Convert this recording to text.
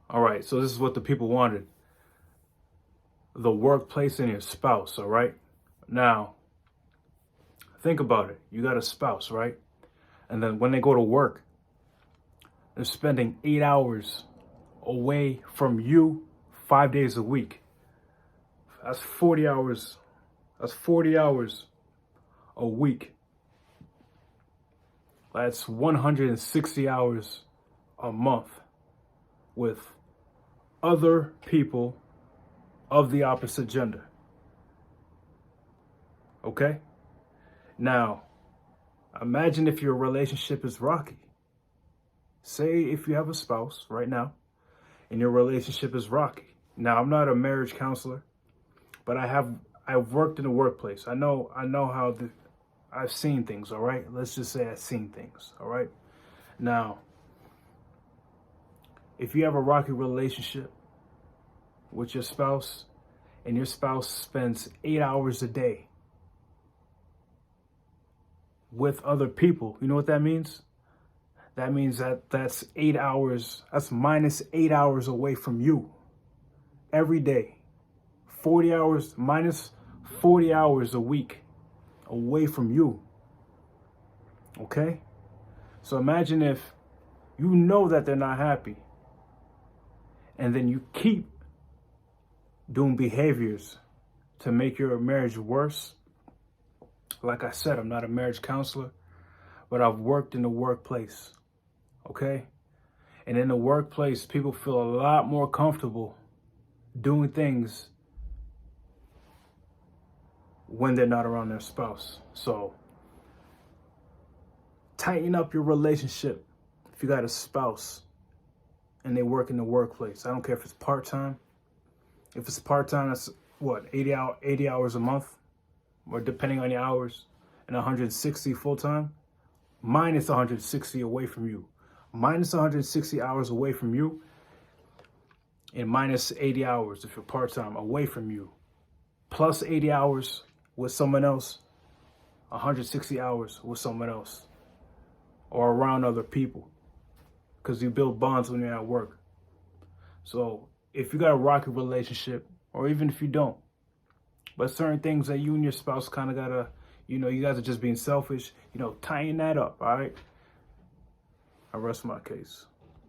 All right, so this is what the people wanted. The workplace and your spouse, all right? Now, think about it. You got a spouse, right? And then when they go to work, they're spending 8 hours away from you 5 days a week. That's 40 hours. That's 40 hours a week. That's 160 hours a month with other people of the opposite gender. Okay? Now, imagine if your relationship is rocky. Say if you have a spouse right now and your relationship is rocky. Now, I'm not a marriage counselor, but I've worked in the workplace. I know how I've seen things, all right? Let's just say I've seen things, all right? Now, if you have a rocky relationship with your spouse and your spouse spends 8 hours a day with other people, you know what that means? That means that's 8 hours, that's minus 8 hours away from you every day. 40 hours, minus 40 hours a week away from you. Okay? So imagine if you know that they're not happy and then you keep doing behaviors to make your marriage worse. Like I said, I'm not a marriage counselor, but I've worked in the workplace. Okay? And in the workplace, people feel a lot more comfortable doing things when they're not around their spouse. So tighten up your relationship if you got a spouse and they work in the workplace. I don't care if it's part-time. If it's part-time, that's what, 80 hours a month, or depending on your hours, and 160 full-time. Minus 160 away from you. Minus 160 hours away from you, and minus 80 hours if you're part-time away from you. Plus 80 hours with someone else, 160 hours with someone else, or around other people, because you build bonds when you're at work. So if you got a rocky relationship, or even if you don't, but certain things that you and your spouse kind of gotta, you guys are just being selfish, tighten that up, all right? I rest my case.